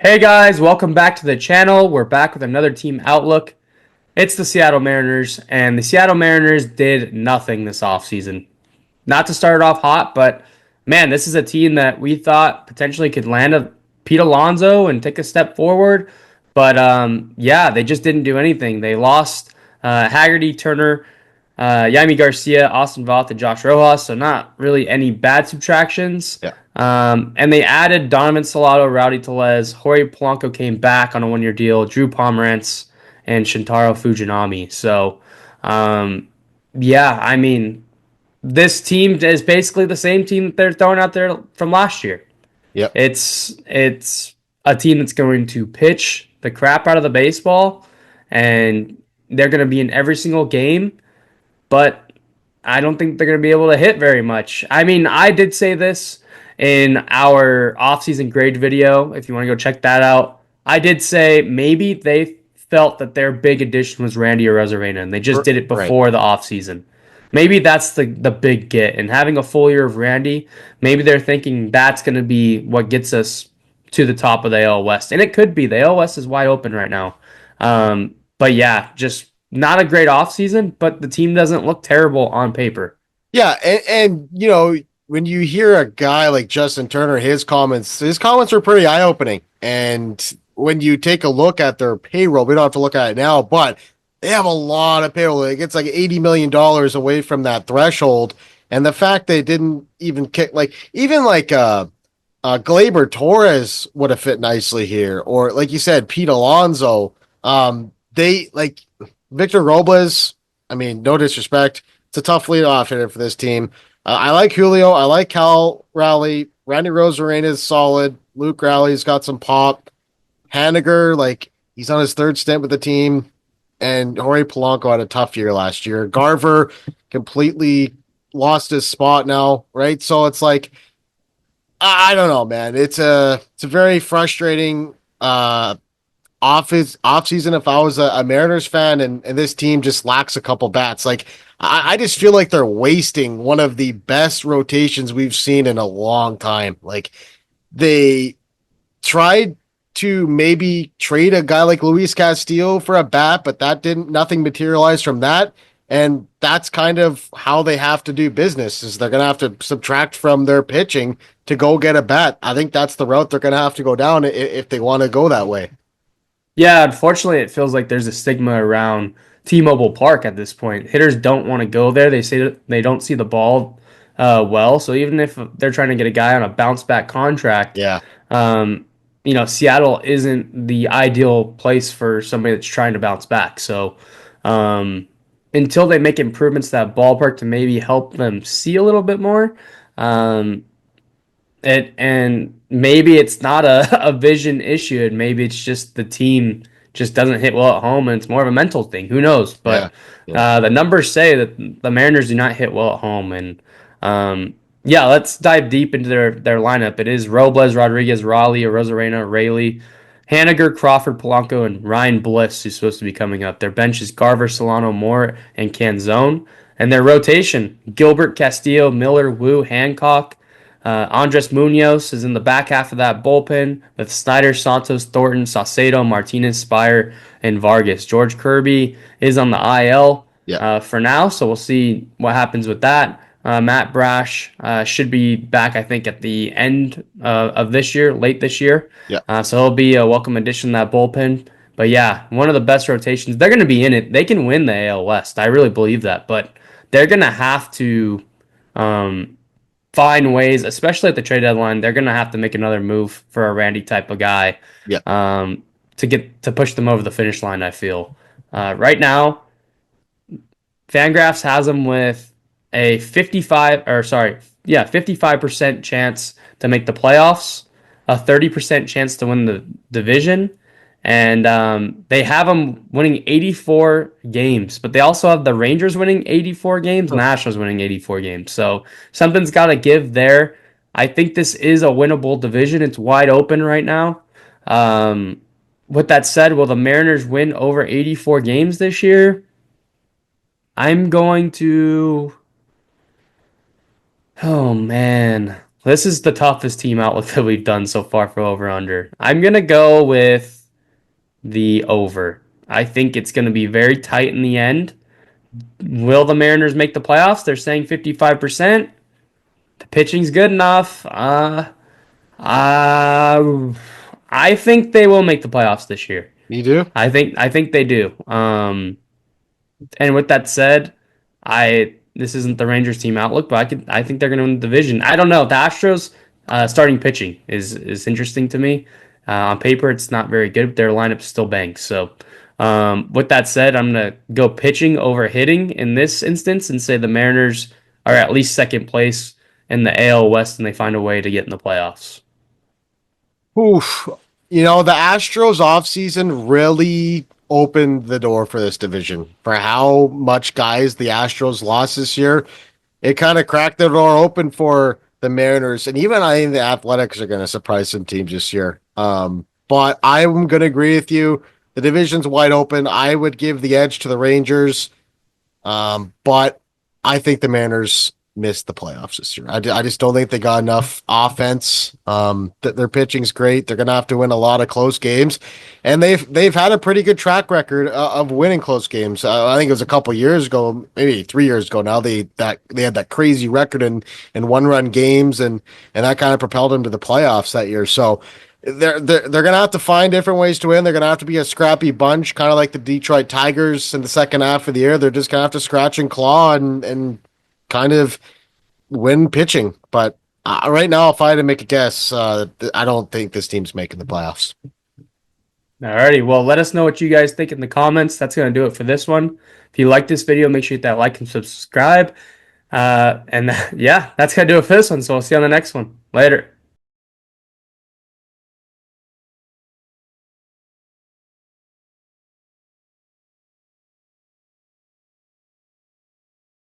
Hey guys, welcome back to the channel. We're back with another team outlook. It's the Seattle Mariners, and the Seattle Mariners did nothing this offseason. Not to start it off hot, but man, this is a team that we thought potentially could land a Pete Alonso and take a step forward. But yeah, they just didn't do anything. They lost Haggerty, Turner, Yami Garcia, Austin Voth, and Josh Rojas. So not really any bad subtractions. Yeah. And they added Donovan Solano, Rowdy Tellez, Jorge Polanco came back on a one-year deal, Drew Pomerantz, and Shintaro Fujinami. So, yeah, I mean, this team is basically the same team that they're throwing out there from last year. Yep. It's a team that's going to pitch the crap out of the baseball, and they're going to be in every single game, but I don't think they're going to be able to hit very much. I mean, I did say this in our offseason grade video. If you want to go check that out, I did say maybe they felt that their big addition was Randy Arozarena, and they just did it Right. before the offseason. Maybe that's the big get. And having a full year of Randy, maybe they're thinking that's going to be what gets us to the top of the AL West. And it could be. The AL West is wide open right now. But yeah, just not a great offseason, but the team doesn't look terrible on paper. Yeah, and when you hear a guy like Justin Turner, his comments were pretty eye-opening. And when you take a look at their payroll, we don't have to look at it now, but they have a lot of payroll. It gets like $80 million away from that threshold. And the fact they didn't even kick Gleyber Torres would have fit nicely here, or like you said, Pete Alonso. They like Victor Robles. I mean, no disrespect. It's a tough leadoff hitter for this team. I like Julio. I like Cal Raleigh. Randy Rosarena is solid. Luke Rowley's got some pop. Haniger, like he's on his third stint with the team, and Jorge Polanco had a tough year last year. Garver completely lost his spot now, right? So it's like I don't know, man. It's a very frustrating off season. If I was a Mariners fan and this team just lacks a couple bats, like I just feel like they're wasting one of the best rotations we've seen in a long time. Like they tried to maybe trade a guy like Luis Castillo for a bat, but that didn't nothing materialized from that. And that's kind of how they have to do business is they're gonna have to subtract from their pitching to go get a bat. I think that's the route they're gonna have to go down if they want to go that way. Yeah, unfortunately, it feels like there's a stigma around T-Mobile Park at this point. Hitters don't want to go there. They say that they don't see the ball well. So even if they're trying to get a guy on a bounce back contract, Yeah. um, Seattle isn't the ideal place for somebody that's trying to bounce back. So um, until they make improvements to that ballpark to maybe help them see a little bit more, um, and maybe it's not a vision issue, and maybe it's just the team just doesn't hit well at home, and it's more of a mental thing. Who knows? Yeah. But Yeah. the numbers say that the Mariners do not hit well at home, and yeah, let's dive deep into their lineup. It is Robles, Rodriguez, Raleigh, Rosarena, Rayleigh, Haniger, Crawford, Polanco, and Ryan Bliss, who's supposed to be coming up. Their bench is Garver, Solano, Moore, and Canzone. And their rotation, Gilbert, Castillo, Miller, Wu, Hancock. Andres Munoz is in the back half of that bullpen with Snyder, Santos, Thornton, Saucedo, Martinez, Spire, and Vargas. George Kirby is on the IL Yeah. for now, so we'll see what happens with that. Matt Brash should be back, I think, at the end of this year, late this year. Yeah. So he'll be a welcome addition to that bullpen. But yeah, one of the best rotations. They're going to be in it. They can win the AL West. I really believe that. But they're going to have to um, find ways, especially at the trade deadline. They're going to have to make another move for a Randy type of guy Yeah. to push them over the finish line. I feel right now, Fangraphs has them with a 55% chance to make the playoffs, a 30% chance to win the division, and they have them winning 84 games. But they also have the Rangers winning 84 games, Nationals winning 84 games. So something's got to give there. I think this is a winnable division. It's wide open right now. Um, with that said, will the Mariners win over 84 games this year? I'm going to. Oh man. This is the toughest team outlook that we've done so far for over under. I'm gonna go with the over. I think it's gonna be very tight in the end. Will the Mariners make the playoffs? They're saying 55%. The pitching's good enough. Uh, I think they will make the playoffs this year. You do? I think they do. And with that said, I this isn't the Rangers team outlook, but I think they're going to win the division. I don't know. The Astros starting pitching is interesting to me. On paper, it's not very good, but their lineup still banks. So, with that said, I'm going to go pitching over hitting in this instance and say the Mariners are at least second place in the AL West, and they find a way to get in the playoffs. Oof. The Astros offseason really opened the door for this division. For how much guys the Astros lost this year, it kind of cracked the door open for the Mariners. And even I think the Athletics are going to surprise some teams this year. But I'm going to agree with you. The division's wide open. I would give the edge to the Rangers. But I think the Mariners missed the playoffs this year. I just don't think they got enough offense. Their pitching's great. They're going to have to win a lot of close games, and they've had a pretty good track record of winning close games. I think it was a couple years ago, maybe 3 years ago now. They had that crazy record in 1-run games, and that kind of propelled them to the playoffs that year. So. They're gonna have to find different ways to win. They're gonna have to be a scrappy bunch, kind of like the Detroit Tigers in the second half of the year. They're just gonna have to scratch and claw and kind of win pitching. But right now, if I had to make a guess, I don't think this team's making the playoffs. Alrighty, well, let us know what you guys think in the comments. That's going to do it for this one. If you like this video, make sure you hit that like and subscribe. And yeah, that's going to do it for this one. So we'll see you on the next one. Later.